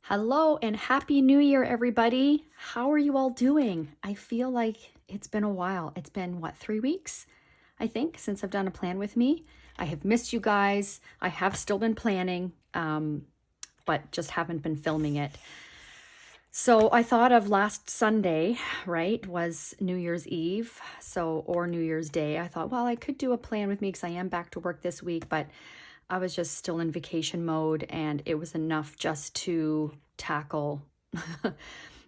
Hello and Happy New Year, everybody. How are you all doing? I feel like it's been a while. It's been, what, 3 weeks, I think, since I've done a plan with me. I have missed you guys. I have still been planning, but just haven't been filming it. So I thought of last Sunday, right, was New Year's Eve, or New Year's Day. I thought, well, I could do a plan with me because I am back to work this week, but I was just still in vacation mode and it was enough just to tackle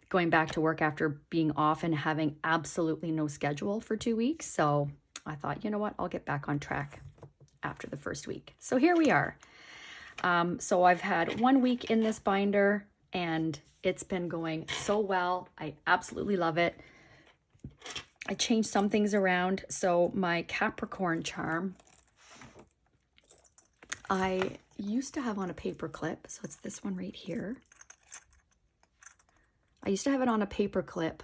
going back to work after being off and having absolutely no schedule for 2 weeks. So I thought, you know what, I'll get back on track after the first week. So here we are. So I've had 1 week in this binder and it's been going so well. I absolutely love it. I changed some things around. So my Capricorn charm, I used to have on a paper clip. So it's this one right here. I used to have it on a paper clip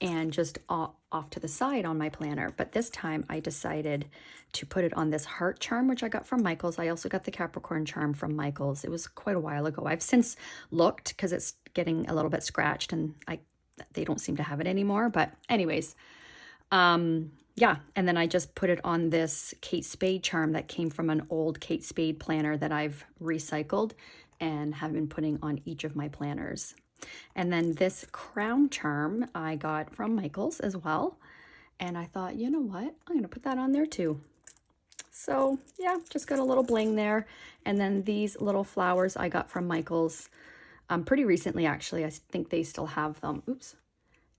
and just off to the side on my planner. But this time I decided to put it on this heart charm, which I got from Michaels. I also got the Capricorn charm from Michaels. It was quite a while ago. I've since looked because it's getting a little bit scratched and they don't seem to have it anymore. But anyways, yeah. And then I just put it on this Kate Spade charm that came from an old Kate Spade planner that I've recycled and have been putting on each of my planners. And then this crown charm I got from Michaels as well. And I thought, you know what? I'm going to put that on there too. So yeah, just got a little bling there. And then these little flowers I got from Michaels pretty recently, actually. I think they still have them. Oops.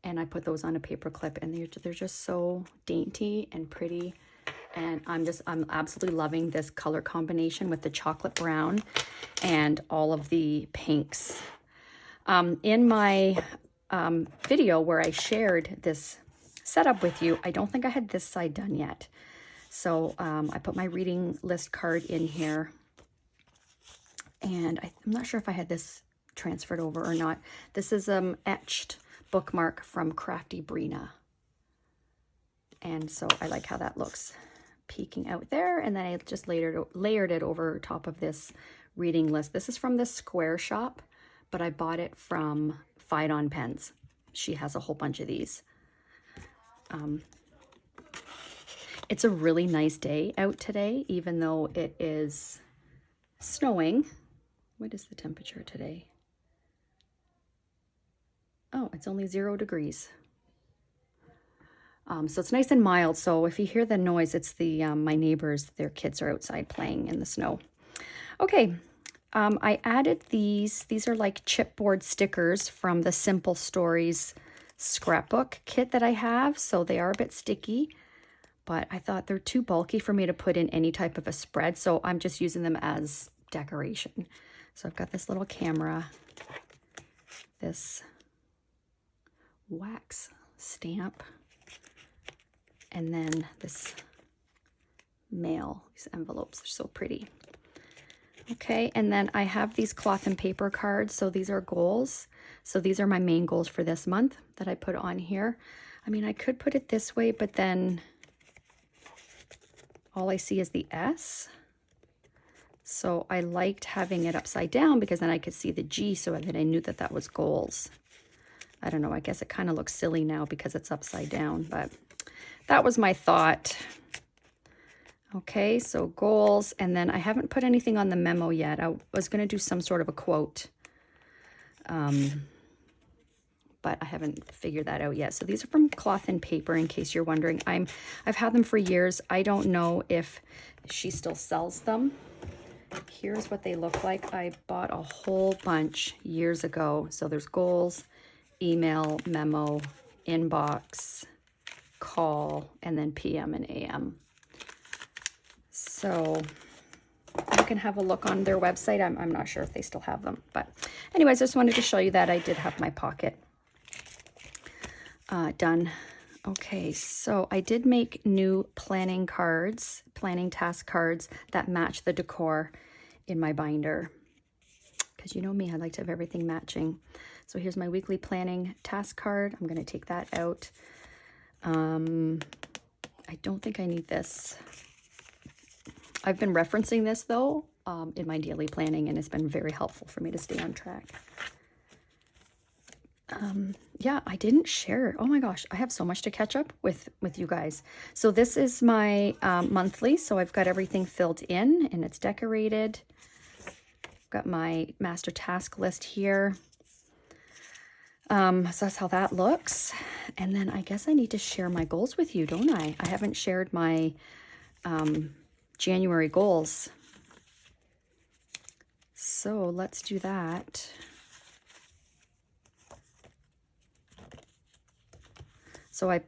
And I put those on a paper clip and they're just so dainty and pretty. And I'm absolutely loving this color combination with the chocolate brown and all of the pinks. In my video where I shared this setup with you, I don't think I had this side done yet. So I put my reading list card in here. And I'm not sure if I had this transferred over or not. This is etched bookmark from Crafty Brina. And so I like how that looks peeking out there. And then I just layered it over top of this reading list. This is from the Square Shop, but I bought it from Fide Pens. She has a whole bunch of these. It's a really nice day out today, even though it is snowing. What is the temperature today? Oh, it's only 0 degrees. So it's nice and mild. So if you hear the noise, it's my neighbors, their kids are outside playing in the snow. Okay, I added these. These are like chipboard stickers from the Simple Stories scrapbook kit that I have. So they are a bit sticky, but I thought they're too bulky for me to put in any type of a spread. So I'm just using them as decoration. So I've got this little camera, this wax stamp, and then this mail. These envelopes are so pretty. Okay, and then I have these cloth and paper cards. So these are goals. So these are my main goals for this month that I put on here. I mean, I could put it this way, but then all I see is the S. So I liked having it upside down because then I could see the G, so that I knew that that was goals. I don't know, I guess it kind of looks silly now because it's upside down, but that was my thought. Okay, so goals, and then I haven't put anything on the memo yet. I was going to do some sort of a quote, but I haven't figured that out yet. So these are from Cloth and Paper, in case you're wondering. I've had them for years. I don't know if she still sells them. Here's what they look like. I bought a whole bunch years ago. So there's goals, email, memo, inbox, call, and then PM and AM. So you can have a look on their website. I'm not sure if they still have them. But anyways, I just wanted to show you that I did have my pocket done. Okay, so I did make new planning cards, planning task cards that match the decor in my binder. Because you know me, I like to have everything matching. So here's my weekly planning task card. I'm going to take that out. I don't think I need this. I've been referencing this though in my daily planning, and it's been very helpful for me to stay on track. Yeah, I didn't share. Oh my gosh, I have so much to catch up with you guys. So this is my monthly. So I've got everything filled in and it's decorated. Got my master task list here. So that's how that looks. And then I guess I need to share my goals with you, don't I? I haven't shared my January goals. So let's do that. So I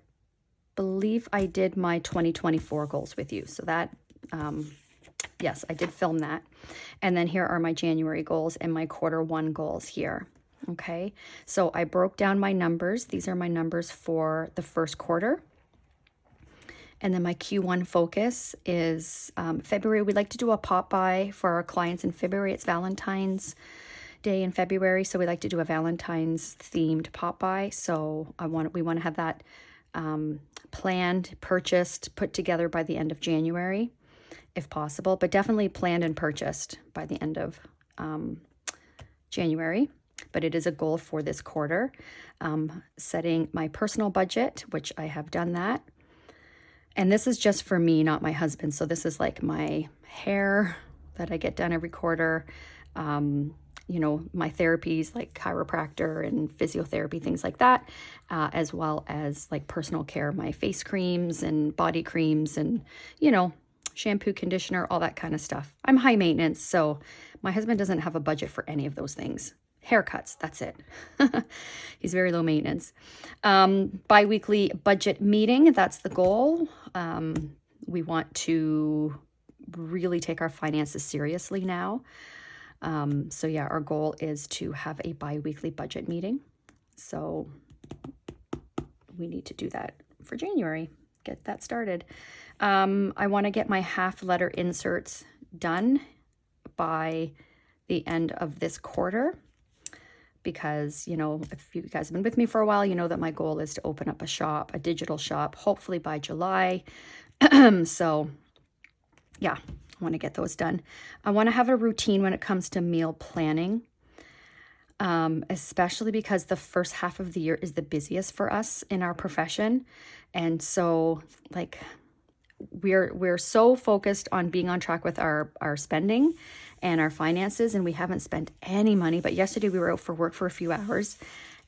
believe I did my 2024 goals with you. So that, yes, I did film that. And then here are my January goals and my Q1 goals here. Okay, so I broke down my numbers. These are my numbers for the first quarter. And then my Q1 focus is February. We like to do a pop by for our clients in February. It's Valentine's Day in February, so we like to do a Valentine's themed pop by. So we want to have that planned, purchased, put together by the end of January, if possible, but definitely planned and purchased by the end of January. But it is a goal for this quarter. Setting my personal budget, which I have done that. And this is just for me, not my husband. So this is like my hair that I get done every quarter. You know, my therapies like chiropractor and physiotherapy, things like that, as well as like personal care, my face creams and body creams and, you know, shampoo, conditioner, all that kind of stuff. I'm high maintenance, so my husband doesn't have a budget for any of those things. Haircuts, that's it. He's very low maintenance. Bi-weekly budget meeting, that's the goal. We want to really take our finances seriously now. So yeah, our goal is to have a bi-weekly budget meeting. So we need to do that for January, get that started. I want to get my half letter inserts done by the end of this quarter. Because, you know, if you guys have been with me for a while, you know that my goal is to open up a shop, a digital shop, hopefully by July. So, yeah, I want to get those done. I want to have a routine when it comes to meal planning, especially because the first half of the year is the busiest for us in our profession. And so, like, we're so focused on being on track with our spending and our finances, and we haven't spent any money. But yesterday we were out for work for a few hours,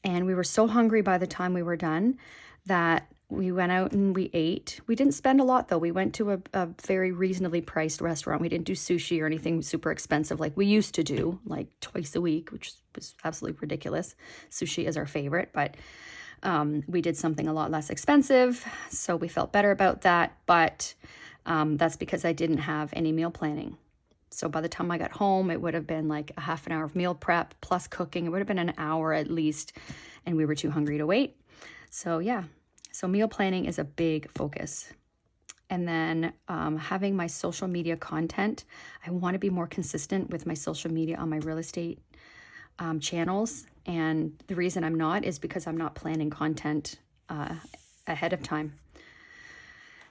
and we were so hungry by the time we were done that we went out and we ate. We didn't spend a lot though. We went to a very reasonably priced restaurant. We didn't do sushi or anything super expensive like we used to do, like twice a week, which was absolutely ridiculous. Sushi is our favorite, but we did something a lot less expensive, so we felt better about that. But that's because I didn't have any meal planning. So by the time I got home, it would have been like a half an hour of meal prep plus cooking. It would have been an hour at least, and we were too hungry to wait. So yeah, so meal planning is a big focus. And then having my social media content, I want to be more consistent with my social media on my real estate channels. And the reason I'm not is because I'm not planning content ahead of time.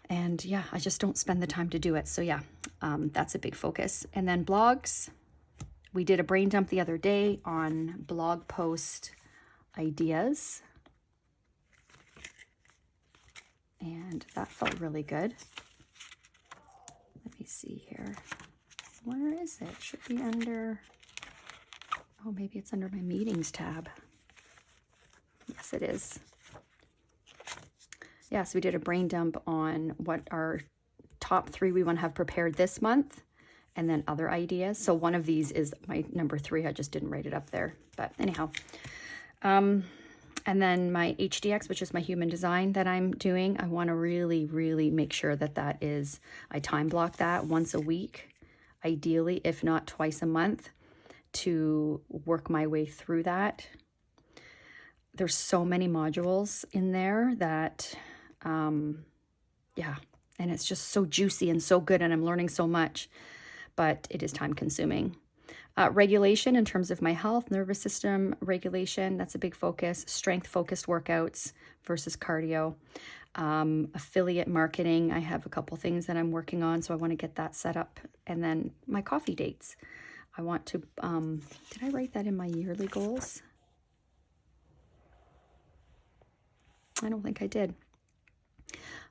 And yeah, I just don't spend the time to do it. So yeah, that's a big focus. And then blogs. We did a brain dump the other day on blog post ideas. And that felt really good. Let me see here. Where is it? Should be under, oh, maybe it's under my meetings tab. Yes, it is. Yes, we did a brain dump on what our top 3 we want to have prepared this month, and then other ideas. So one of these is my number 3. I just didn't write it up there, but anyhow. And then my HDX, which is my human design that I'm doing, I want to really, really make sure that that is, I time block that once a week, ideally, if not twice a month, to work my way through that. There's so many modules in there that, yeah, and it's just so juicy and so good, and I'm learning so much, but it is time consuming. Regulation in terms of my health, nervous system regulation, that's a big focus. Strength focused workouts versus cardio. affiliate marketing. I have a couple things that I'm working on, so I want to get that set up. And then my coffee dates. I want to, did I write that in my yearly goals? I don't think I did.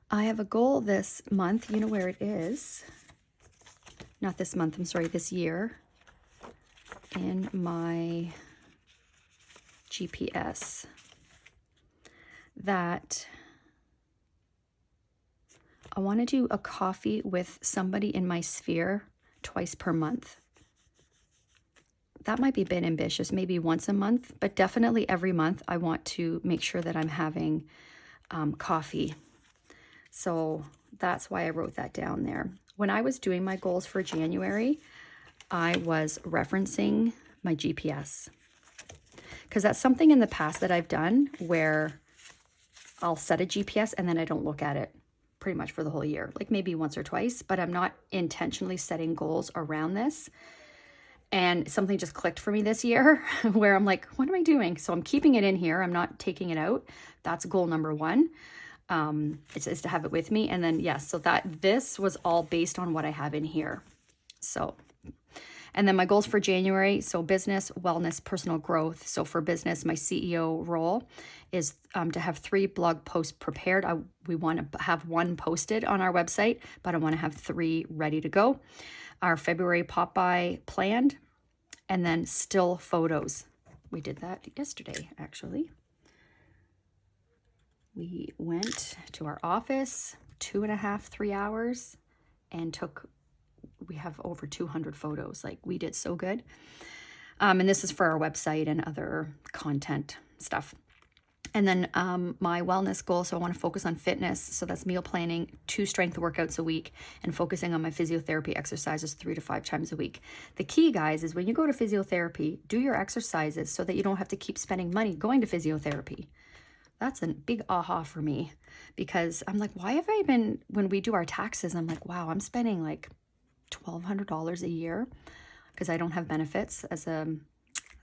I have a goal this month. You know where it is. Not this month, I'm sorry, this year. In my GPS. That I want to do a coffee with somebody in my sphere twice per month. That might be a bit ambitious, maybe once a month, but definitely every month I want to make sure that I'm having coffee. So that's why I wrote that down there. When I was doing my goals for January, I was referencing my GPS. Because that's something in the past that I've done where I'll set a GPS and then I don't look at it pretty much for the whole year, like maybe once or twice, but I'm not intentionally setting goals around this. And something just clicked for me this year where I'm like, what am I doing? So I'm keeping it in here. I'm not taking it out. That's goal number one. It's to have it with me. And then, yes, so that this was all based on what I have in here. So, and then my goals for January, so business, wellness, personal growth. So for business, my CEO role is to have 3 blog posts prepared. We want to have 1 posted on our website, but I want to have 3 ready to go. Our February pop-by planned, and then still photos. We did that yesterday, actually. We went to our office, 2.5, 3 hours, and we have over 200 photos. Like, we did so good. And this is for our website and other content stuff. And then my wellness goal, so I want to focus on fitness. So that's meal planning, 2 strength workouts a week, and focusing on my physiotherapy exercises 3 to 5 times a week. The key, guys, is when you go to physiotherapy, do your exercises so that you don't have to keep spending money going to physiotherapy. That's a big aha for me, because I'm like, why have I been, when we do our taxes, I'm like, wow, I'm spending like $1,200 a year because I don't have benefits as a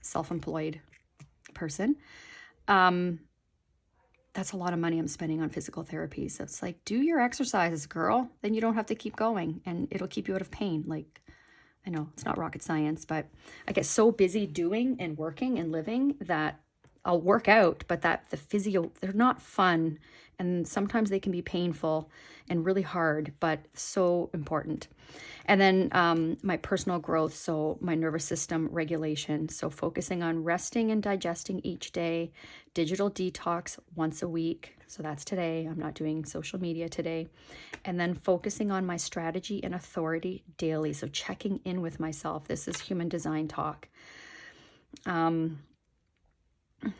self-employed person. That's a lot of money I'm spending on physical therapy. So it's like, do your exercises, girl. Then you don't have to keep going and it'll keep you out of pain. Like, I know it's not rocket science, but I get so busy doing and working and living that I'll work out, but that the physio, they're not fun. And sometimes they can be painful and really hard, but so important. And then my personal growth, so my nervous system regulation. So focusing on resting and digesting each day, digital detox once a week. So that's today. I'm not doing social media today. And then focusing on my strategy and authority daily. So checking in with myself. This is human design talk.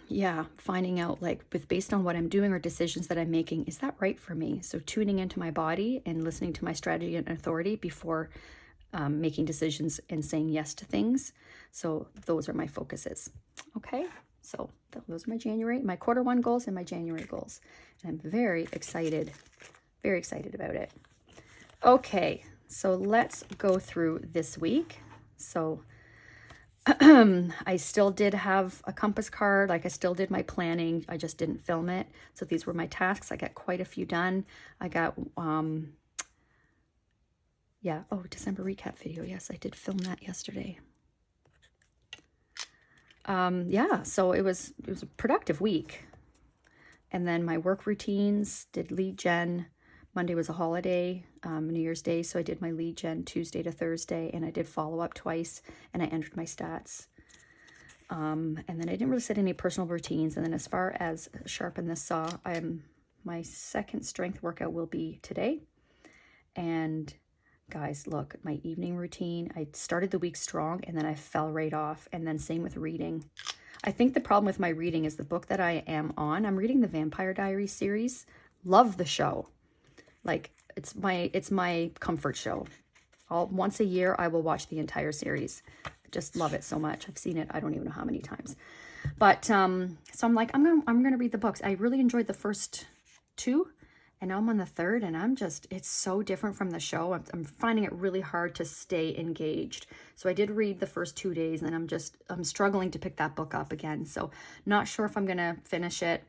Yeah, finding out like based on what I'm doing or decisions that I'm making, is that right for me? So tuning into my body and listening to my strategy and authority before making decisions and saying yes to things. So those are my focuses. Okay, so those are my quarter 1 goals and my January goals. And I'm very excited about it. Okay, so let's go through this week. So I still did have a compass card, like I still did my planning. I just didn't film it. So these were my tasks. I got quite a few done. I got, December recap video. Yes, I did film that yesterday. So it was a productive week. And then my work routines, did lead gen. Monday was a holiday, New Year's Day, so I did my lead gen Tuesday to Thursday, and I did follow up twice, and I entered my stats. And then I didn't really set any personal routines. And then as far as sharpen this saw, my second strength workout will be today. And guys, look, my evening routine, I started the week strong, and then I fell right off. And then same with reading. I think the problem with my reading is the book that I am on. I'm reading the Vampire Diaries series. Love the show. Like, it's my comfort show. Once a year, I will watch the entire series. I just love it so much. I've seen it, I don't even know how many times. But, so I'm like, I'm gonna read the books. I really enjoyed the first 2, and now I'm on the 3rd, and it's so different from the show. I'm finding it really hard to stay engaged. So I did read the first 2 days, and then I'm struggling to pick that book up again. So not sure if I'm gonna finish it.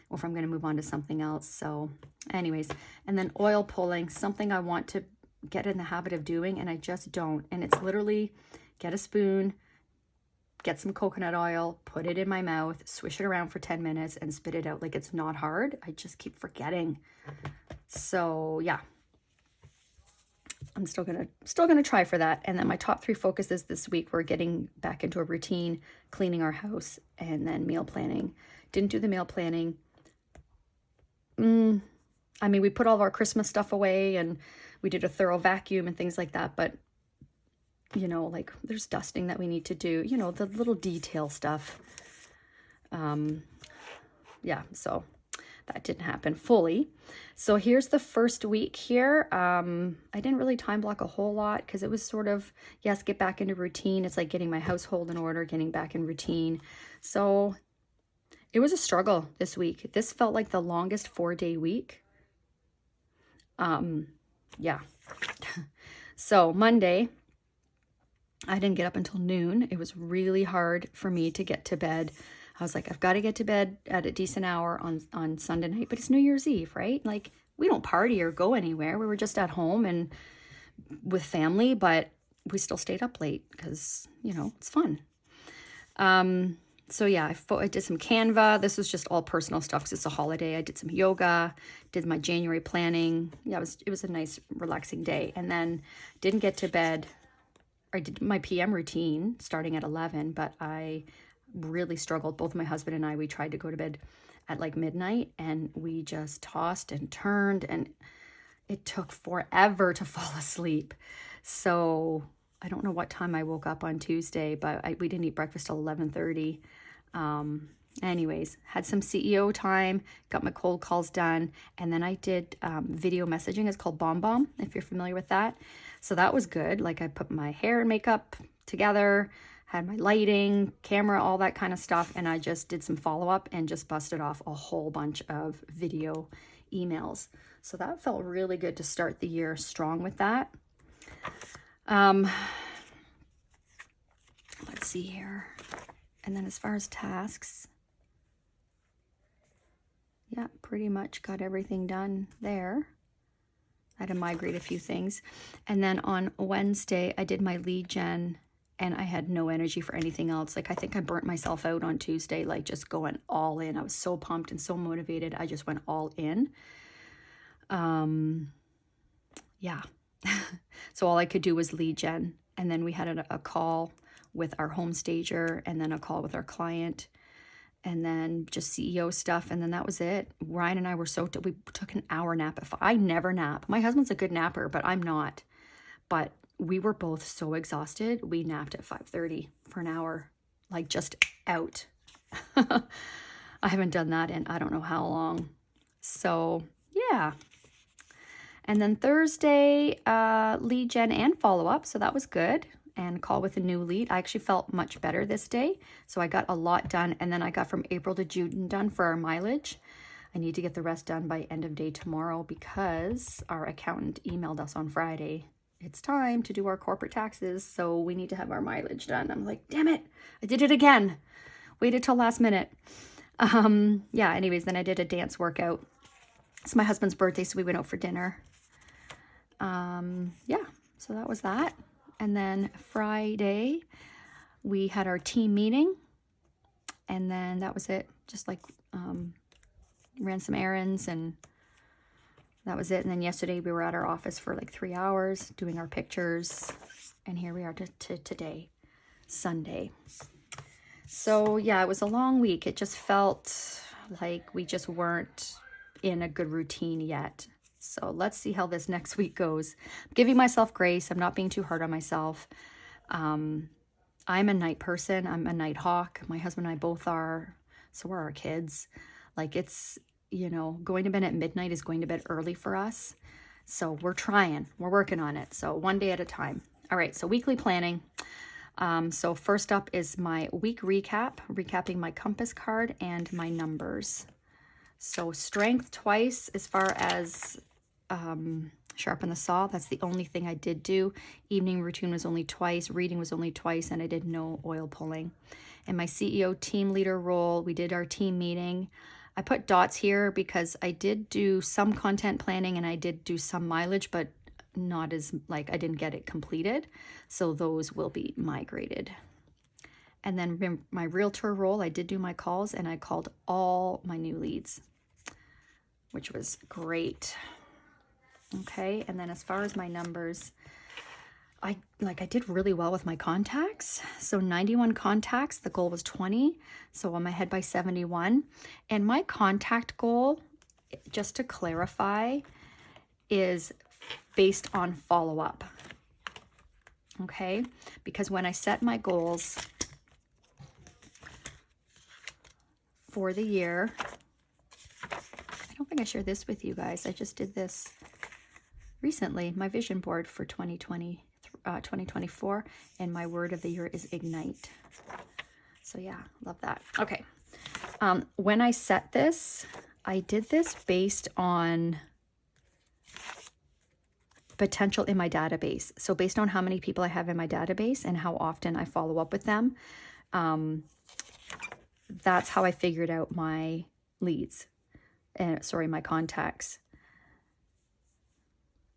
or if I'm going to move on to something else. So anyways, and then oil pulling, something I want to get in the habit of doing, and I just don't. And it's literally get a spoon, get some coconut oil, put it in my mouth, swish it around for 10 minutes and spit it out. Like, it's not hard. I just keep forgetting. So yeah, I'm still gonna try for that. And then my top 3 focuses this week, we're getting back into a routine, cleaning our house, and then meal planning. Didn't do the meal planning. I mean, we put all of our Christmas stuff away and we did a thorough vacuum and things like that, but you know, like there's dusting that we need to do, you know, the little detail stuff. Yeah, so that didn't happen fully. So here's the first week here. I didn't really time block a whole lot because it was sort of, yes, get back into routine. It's like getting my household in order, getting back in routine. So it was a struggle this week. This felt like the longest 4-day week. Yeah. So Monday, I didn't get up until noon. It was really hard for me to get to bed. I was like, I've got to get to bed at a decent hour on Sunday night, but it's New Year's Eve, right? Like, we don't party or go anywhere. We were just at home and with family, but we still stayed up late because, you know, it's fun. So yeah, I did some Canva. This was just all personal stuff because it's a holiday. I did some yoga, did my January planning. Yeah, it was a nice, relaxing day. And then didn't get to bed. I did my PM routine starting at 11, but I really struggled. Both my husband and I, we tried to go to bed at like midnight and we just tossed and turned and it took forever to fall asleep. So I don't know what time I woke up on Tuesday, but we didn't eat breakfast till 11:30. Anyways, had some CEO time, got my cold calls done, and then I did video messaging. It's called Bomb Bomb, if you're familiar with that. So that was good. Like, I put my hair and makeup together, had my lighting, camera, all that kind of stuff, and I just did some follow-up and just busted off a whole bunch of video emails. So that felt really good to start the year strong with that. Let's see here. And then as far as tasks, yeah, pretty much got everything done there. I had to migrate a few things. And then on Wednesday, I did my lead gen and I had no energy for anything else. Like, I think I burnt myself out on Tuesday, like just going all in. I was so pumped and so motivated. I just went all in. Yeah. So all I could do was lead gen. And then we had a call with our home stager and then a call with our client and then just CEO stuff. And then that was it. Ryan and I were we took an hour nap. I never nap. My husband's a good napper, but I'm not. But we were both so exhausted. We napped at 5:30 for an hour, like just out. I haven't done that in I don't know how long. So yeah. And then Thursday, lead gen and follow-up. So that was good. And call with a new lead. I actually felt much better this day. So I got a lot done. And then I got from April to June done for our mileage. I need to get the rest done by end of day tomorrow because our accountant emailed us on Friday. It's time to do our corporate taxes. So we need to have our mileage done. I'm like, damn it. I did it again. Waited till last minute. Yeah, anyways, then I did a dance workout. It's my husband's birthday, so we went out for dinner. Yeah, so that was that. And then Friday, we had our team meeting. And then that was it. Just like ran some errands and that was it. And then yesterday we were at our office for like 3 hours doing our pictures. And here we are to today, Sunday. So yeah, it was a long week. It just felt like we just weren't in a good routine yet. So let's see how this next week goes. I'm giving myself grace. I'm not being too hard on myself. I'm a night person. I'm a night hawk. My husband and I both are. So are our kids. Like, it's, you know, going to bed at midnight is going to bed early for us. So we're trying. We're working on it. So one day at a time. All right. So weekly planning. So first up is my week recap, recapping my compass card and my numbers. So strength twice as far as sharpen the saw. That's the only thing I did do. Evening routine was only twice. Reading was only twice. And I did no oil pulling. And my CEO team leader role, we did our team meeting. I put dots here because I did do some content planning and I did do some mileage, but not as, like, I didn't get it completed. So those will be migrated. And then my realtor role, I did do my calls and I called all my new leads, which was great. Okay, and then as far as my numbers, I did really well with my contacts. So 91 contacts, the goal was 20. So I'm ahead by 71. And my contact goal, just to clarify, is based on follow-up. Okay, because when I set my goals for the year, I don't think I shared this with you guys. I just did this recently, my vision board for 2024, and my word of the year is ignite. So yeah, love that. Okay, when I set this, I did this based on potential in my database. So based on how many people I have in my database and how often I follow up with them, that's how I figured out my leads, my contacts.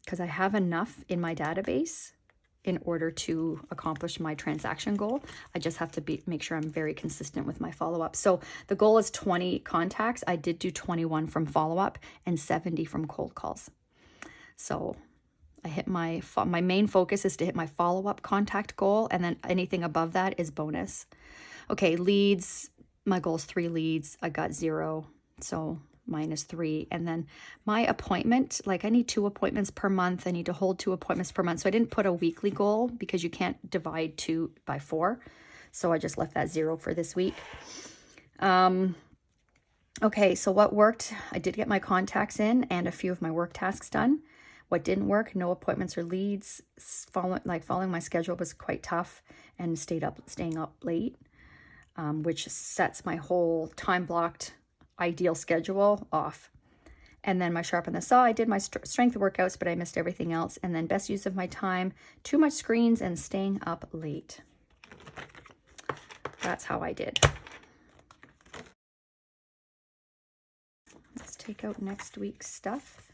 Because I have enough in my database in order to accomplish my transaction goal. I just have to make sure I'm very consistent with my follow-up. So the goal is 20 contacts. I did do 21 from follow-up and 70 from cold calls. So I hit my main focus is to hit my follow-up contact goal, and then anything above that is bonus. Okay, leads, my goal is 3 leads. I got 0, so -3. And then my appointment, like I need 2 appointments per month. I need to hold 2 appointments per month. So I didn't put a weekly goal because you can't divide 2 by 4. So I just left that 0 for this week. Okay, so what worked? I did get my contacts in and a few of my work tasks done. What didn't work? No appointments or leads. Following my schedule was quite tough, and staying up late, which sets my whole time blocked ideal schedule off. And then my sharpen the saw, I did my strength workouts, but I missed everything else. And then best use of my time, too much screens and staying up late. That's how I did. Let's take out next week's stuff.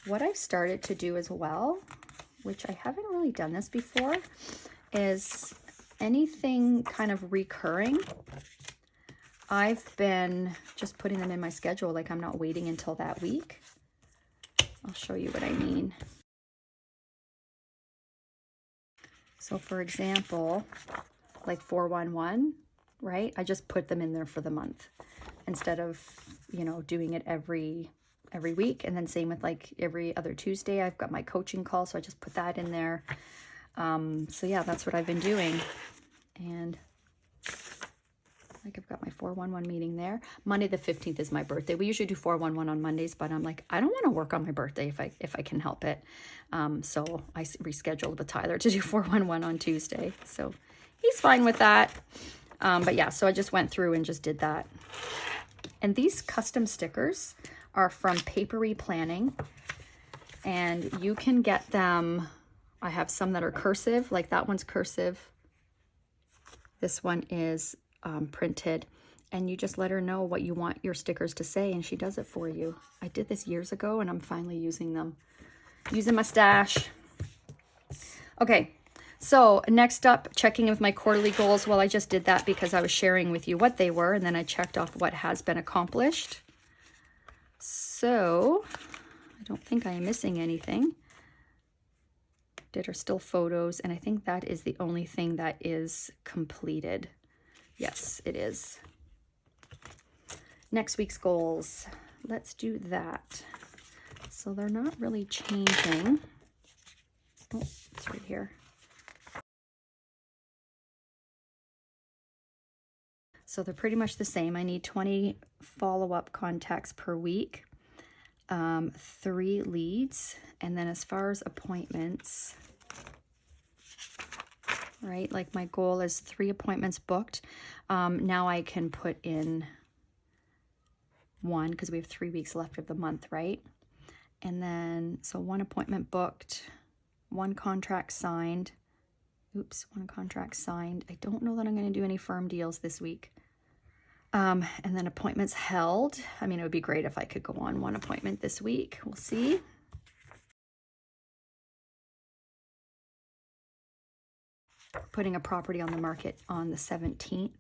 What I've started to do as well, which I haven't really done this before, is anything kind of recurring. I've been just putting them in my schedule, like I'm not waiting until that week. I'll show you what I mean. So for example, like 411, right? I just put them in there for the month instead of, doing it every week. And then same with like every other Tuesday, I've got my coaching call. So I just put that in there. So yeah, that's what I've been doing. And like I've got my 411 meeting there. Monday the 15th is my birthday. We usually do 411 on Mondays, but I'm like, I don't want to work on my birthday if I can help it. So I rescheduled with Tyler to do 411 on Tuesday. So he's fine with that. But yeah, so I just went through and just did that. And these custom stickers are from Papery Planning, and you can get them. I have some that are cursive, like that one's cursive. This one is printed, and you just let her know what you want your stickers to say and she does it for you. I did this years ago and I'm finally using them, using my stash. Okay, so next up, checking in with my quarterly goals. Well, I just did that because I was sharing with you what they were, and then I checked off what has been accomplished. So I don't think I am missing anything. Are still photos, and I think that is the only thing that is completed. Yes, it is. Next week's goals. Let's do that. So they're not really changing. Oh, it's right here. So they're pretty much the same. I need 20 follow-up contacts per week, 3 leads, and then as far as appointments, right, like my goal is 3 appointments booked. Now I can put in 1 because we have 3 weeks left of the month, right? And then, so 1 appointment booked, 1 contract signed. Oops, 1 contract signed. I don't know that I'm going to do any firm deals this week. And then appointments held. I mean, it would be great if I could go on one appointment this week. We'll see. Putting a property on the market on the 17th.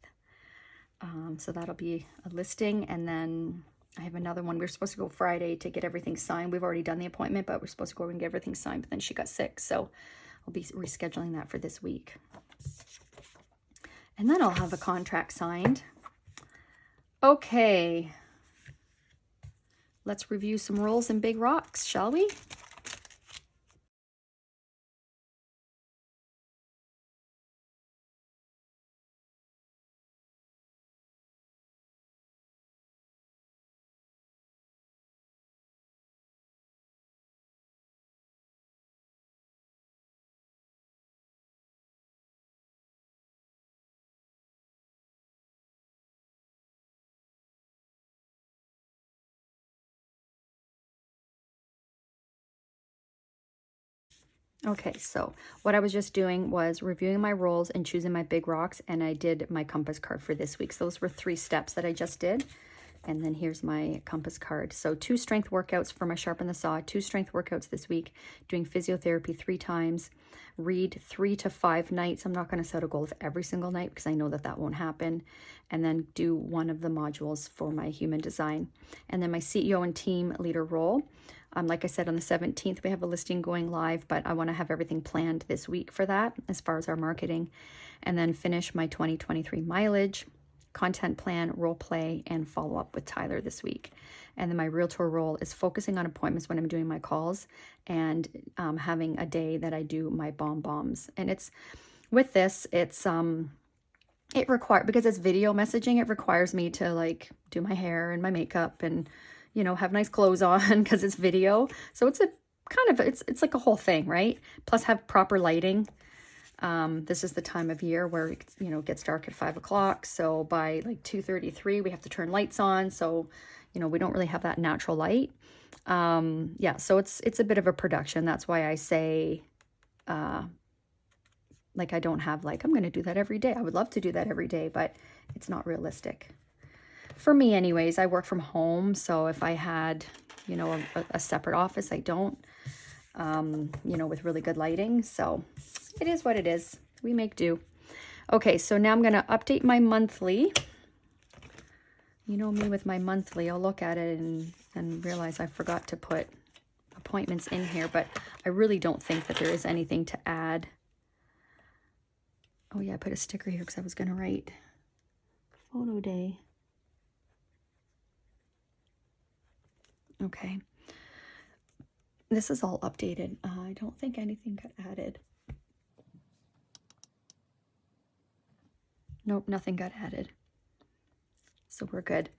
So that'll be a listing. And then I have another one. We were supposed to go Friday to get everything signed. We've already done the appointment, but we're supposed to go and get everything signed. But then she got sick. So I'll be rescheduling that for this week. And then I'll have a contract signed. Okay. Let's review some rolls and big rocks, shall we? Okay, so what I was just doing was reviewing my rolls and choosing my big rocks, and I did my compass card for this week. So those were 3 steps that I just did. And then here's my compass card. So 2 strength workouts for my sharpen the saw, 2 strength workouts this week, doing physiotherapy 3 times, read 3 to 5 nights. I'm not going to set a goal of every single night because I know that that won't happen. And then do one of the modules for my human design. And then my CEO and team leader role. Like I said, on the 17th, we have a listing going live, but I want to have everything planned this week for that as far as our marketing. And then finish my 2023 mileage, content plan, role play, and follow up with Tyler this week. And then my realtor role is focusing on appointments when I'm doing my calls and having a day that I do my bombs. And it's with this, it's it requires, because it's video messaging, it requires me to like do my hair and my makeup and, you know, have nice clothes on because it's video. So it's a kind of, it's like a whole thing, right? Plus have proper lighting. This is the time of year where, you know, it gets dark at 5 o'clock. So by like 2:33, we have to turn lights on. So, you know, we don't really have that natural light. Yeah, so it's a bit of a production. That's why I say, like, I don't have like, I'm going to do that every day. I would love to do that every day, but it's not realistic. For me anyways, I work from home. So if I had, you know, a separate office, I don't, you know, with really good lighting. So it is what it is. We make do. Okay, so now I'm going to update my monthly. You know me with my monthly. I'll look at it and realize I forgot to put appointments in here, but I really don't think that there is anything to add. Oh yeah, I put a sticker here because I was going to write photo day. Okay. This is all updated. I don't think anything got added. Nope, nothing got added. So we're good.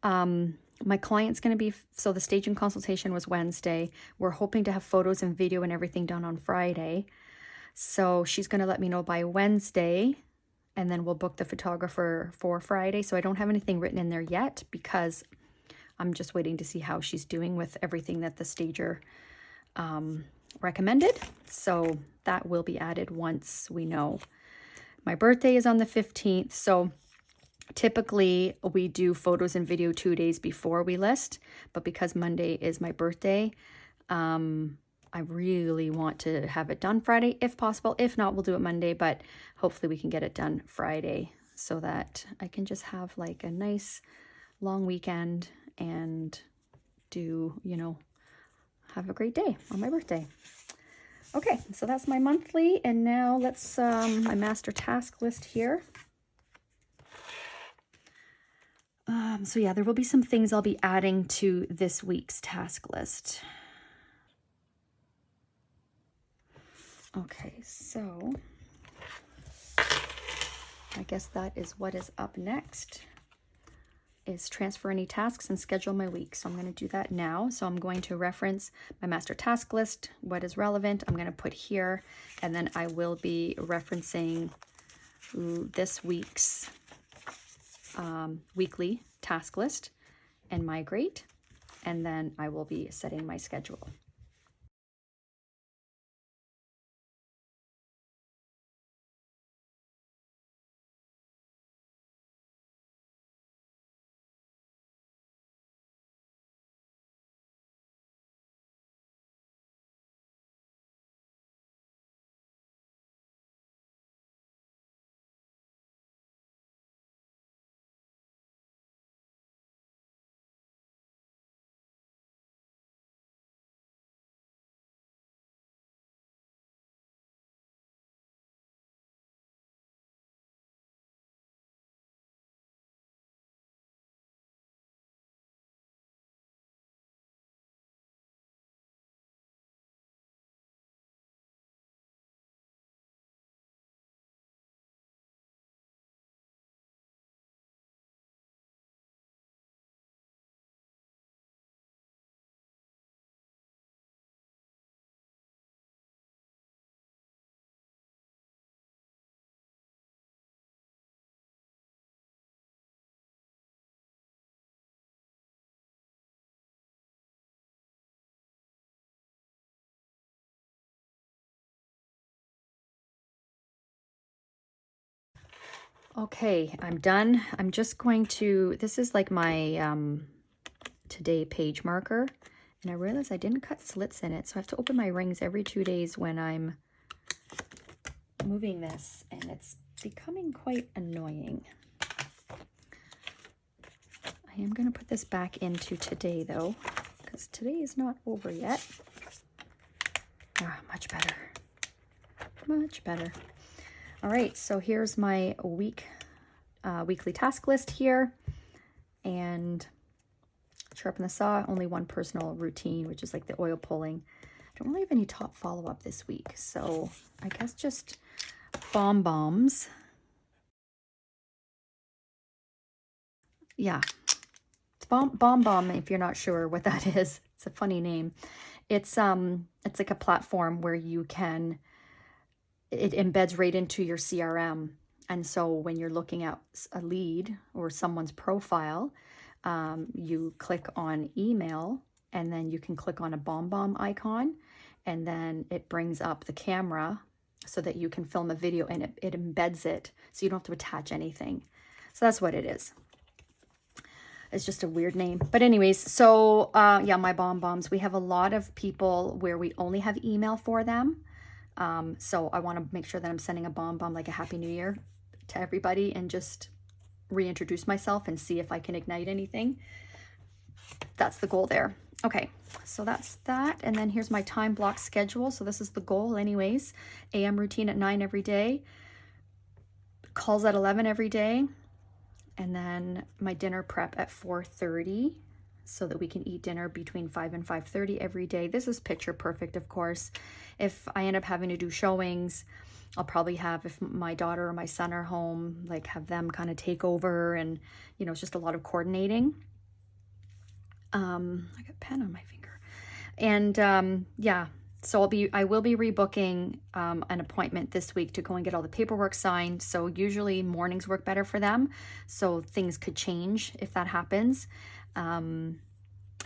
My client's going to be, so the staging consultation was Wednesday. We're hoping to have photos and video and everything done on Friday. So she's going to let me know by Wednesday, and then we'll book the photographer for Friday. So I don't have anything written in there yet because I'm just waiting to see how she's doing with everything that the stager recommended. So that will be added once we know. My birthday is on the 15th. So typically we do photos and video 2 days before we list, but because Monday is my birthday, I really want to have it done Friday if possible. If not, we'll do it Monday, but hopefully we can get it done Friday so that I can just have like a nice long weekend and do, you know, have a great day on my birthday. Okay, so that's my monthly, and now let's, my master task list here. So yeah, there will be some things I'll be adding to this week's task list. Okay, so I guess that is what is up next, is transfer any tasks and schedule my week. So I'm going to do that now. So I'm going to reference my master task list, what is relevant, I'm going to put here, and then I will be referencing this week's weekly task list and migrate, and then I will be setting my schedule. Okay, I'm done. I'm just going to, this is like my today page marker. And I realized I didn't cut slits in it. So I have to open my rings every 2 days when I'm moving this. And it's becoming quite annoying. I am going to put this back into today though, because today is not over yet. Ah, much better. Much better. All right, so here's my weekly task list here. And sharpen the saw, only one personal routine, which is like the oil pulling. I don't really have any top follow-up this week, so I guess just bombs. Yeah, it's bomb if you're not sure what that is. It's a funny name. It's like a platform where you can, it embeds right into your CRM. And so when you're looking at a lead or someone's profile, you click on email, and then you can click on a bomb icon, and then it brings up the camera so that you can film a video, and it embeds it so you don't have to attach anything. So that's what it is. It's just a weird name. But anyways, so yeah, my bombs. We have a lot of people where we only have email for them. So I want to make sure that I'm sending a bomb like a Happy New Year to everybody, and just reintroduce myself and see if I can ignite anything. That's the goal there. Okay, so that's that. And then here's my time block schedule. So this is the goal anyways. AM routine at 9 every day. Calls at 11 every day. And then my dinner prep at 4:30 so that we can eat dinner between 5 and 5:30 every day. This is picture perfect, of course. If I end up having to do showings, I'll probably have, if my daughter or my son are home, like have them kind of take over, and you know, it's just a lot of coordinating. I got pen on my finger. And yeah, so I will be rebooking an appointment this week to go and get all the paperwork signed. So usually mornings work better for them, so things could change if that happens.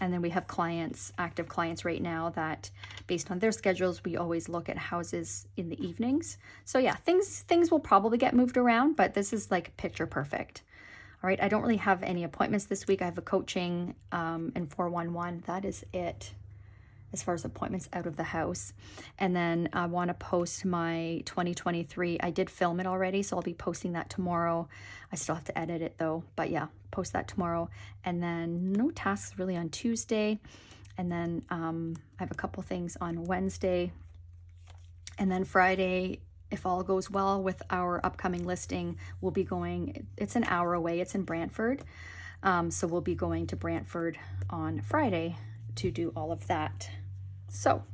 And then we have clients, active clients right now, that based on their schedules, we always look at houses in the evenings. So yeah, things will probably get moved around, but this is like picture perfect. All right, I don't really have any appointments this week. I have a coaching in 411. That is it as far as appointments out of the house. And then I want to post my 2023. I did film it already, so I'll be posting that tomorrow. I still have to edit it though, but yeah, post that tomorrow. And then no tasks really on Tuesday. And then I have a couple things on Wednesday. And then Friday, if all goes well with our upcoming listing, we'll be going, it's an hour away, it's in Brantford. So we'll be going to Brantford on Friday to do all of that. So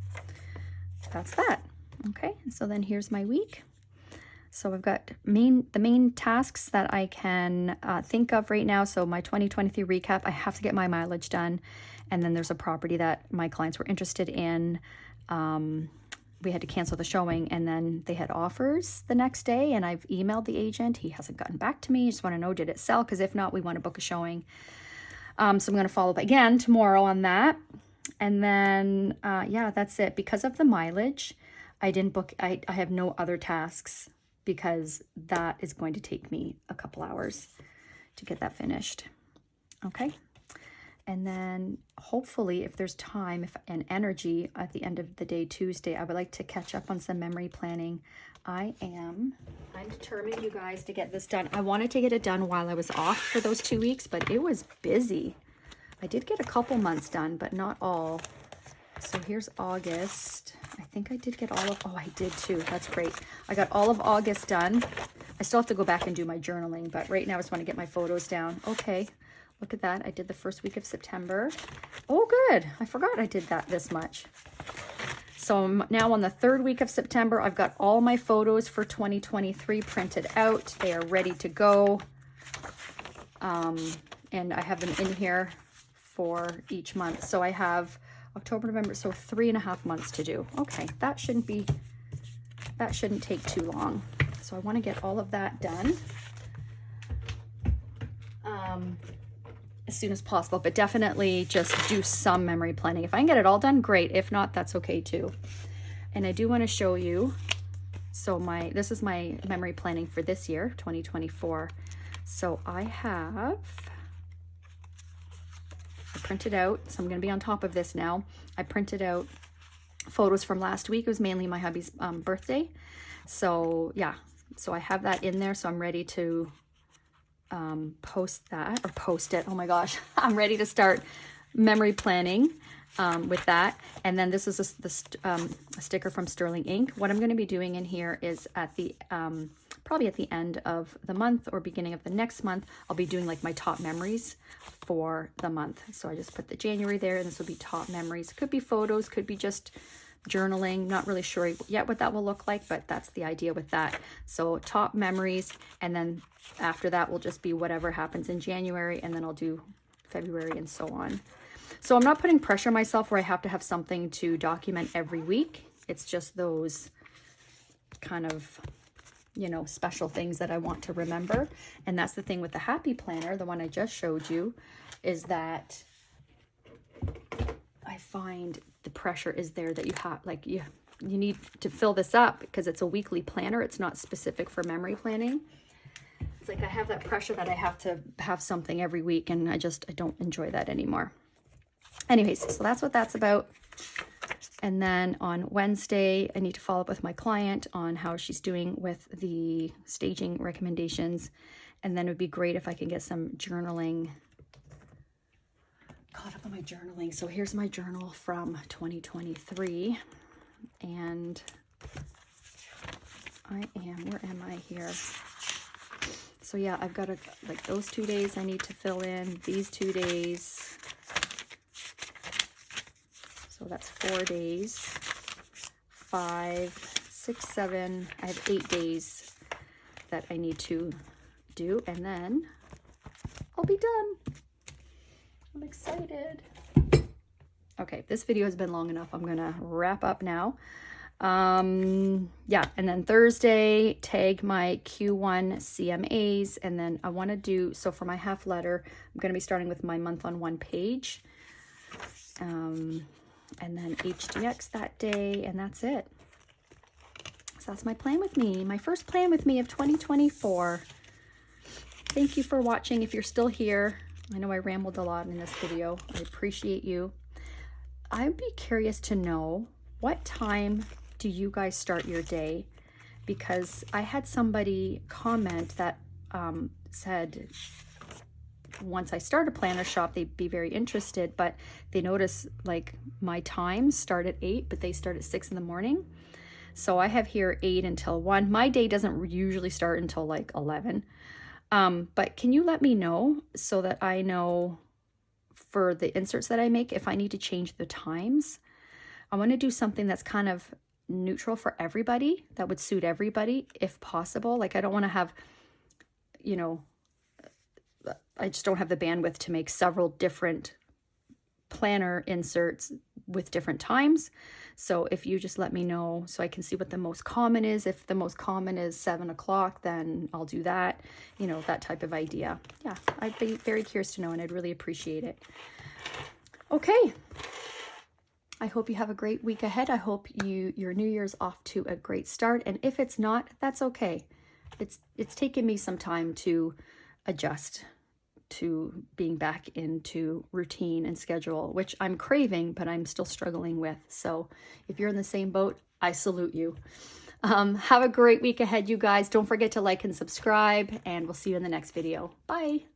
that's that. Okay, so then here's my week. So I've got the main tasks that I can think of right now. So my 2023 recap, I have to get my mileage done. And then there's a property that my clients were interested in. We had to cancel the showing, and then they had offers the next day, and I've emailed the agent. He hasn't gotten back to me. I just want to know, did it sell? Because if not, we want to book a showing. So I'm going to follow up again tomorrow on that. And then, yeah, that's it. Because of the mileage, I didn't book, I have no other tasks, because that is going to take me a couple hours to get that finished. Okay. And then hopefully, if there's time and energy at the end of the day, Tuesday, I would like to catch up on some memory planning. I'm determined, you guys, to get this done. I wanted to get it done while I was off for those 2 weeks, but it was busy. I did get a couple months done, but not all. So here's August. I think I did get all of, oh, I did too. That's great. I got all of August done. I still have to go back and do my journaling, but right now I just want to get my photos down. Okay, look at that. I did the first week of September. Oh, good. I forgot I did that this much. So I'm now on the third week of September. I've got all my photos for 2023 printed out. They are ready to go. And I have them in here for each month. So I have October, November, so 3.5 months to do. Okay, that shouldn't take too long. So I want to get all of that done as soon as possible, but definitely just do some memory planning. If I can get it all done, great. If not, that's okay too. And I do want to show you So this is my memory planning for this year, 2024. So I printed out, so I'm going to be on top of this now. I printed out photos from last week. It was mainly my hubby's birthday. So yeah, so I have that in there. So I'm ready to post it. Oh my gosh, I'm ready to start memory planning with that. And then this is a sticker from Sterling Ink. What I'm going to be doing in here is at the probably at the end of the month or beginning of the next month, I'll be doing like my top memories for the month. So I just put the January there, and this will be top memories. Could be photos, could be just journaling. Not really sure yet what that will look like, but that's the idea with that. So top memories, and then after that will just be whatever happens in January, and then I'll do February and so on. So I'm not putting pressure on myself where I have to have something to document every week. It's just those kind of, you know, special things that I want to remember. And that's the thing with the Happy Planner, the one I just showed you, is that I find the pressure is there that you have, like, you need to fill this up because it's a weekly planner. It's not specific for memory planning. It's like I have that pressure that I have to have something every week, and I don't enjoy that anymore. Anyways, so that's what that's about. And then on Wednesday, I need to follow up with my client on how she's doing with the staging recommendations. And then it would be great if I can get some journaling, caught up on my journaling. So here's my journal from 2023. And where am I here? So yeah, I've got like those 2 days I need to fill in, these 2 days. So that's 4 days, 5, 6, 7, I have 8 days that I need to do, and then I'll be done. I'm excited. Okay, this video has been long enough. I'm gonna wrap up now. Yeah, and then Thursday, tag my Q1 CMAs, and then I wanna do, so for my half letter, I'm gonna be starting with my month on one page. And then HDX that day, and that's it. So that's my plan with me, my first plan with me of 2024. Thank you for watching. If you're still here, I know I rambled a lot in this video. I appreciate you. I'd be curious to know, what time do you guys start your day? Because I had somebody comment that said, once I start a planner shop, they'd be very interested, but they notice like my times start at 8, but they start at 6 in the morning. So I have here 8 until 1. My day doesn't usually start until like 11. But can you let me know so that I know for the inserts that I make, if I need to change the times? I want to do something that's kind of neutral for everybody, that would suit everybody if possible. Like I don't want to have, you know, I just don't have the bandwidth to make several different planner inserts with different times. So if you just let me know so I can see what the most common is. If the most common is 7 o'clock, then I'll do that, you know, that type of idea. Yeah, I'd be very curious to know, and I'd really appreciate it. Okay. I hope you have a great week ahead. I hope your New Year's off to a great start. And if it's not, that's okay. It's taken me some time to adjust to being back into routine and schedule, which I'm craving, but I'm still struggling with. So if you're in the same boat, I salute you. Have a great week ahead, you guys. Don't forget to like and subscribe, and we'll see you in the next video. Bye.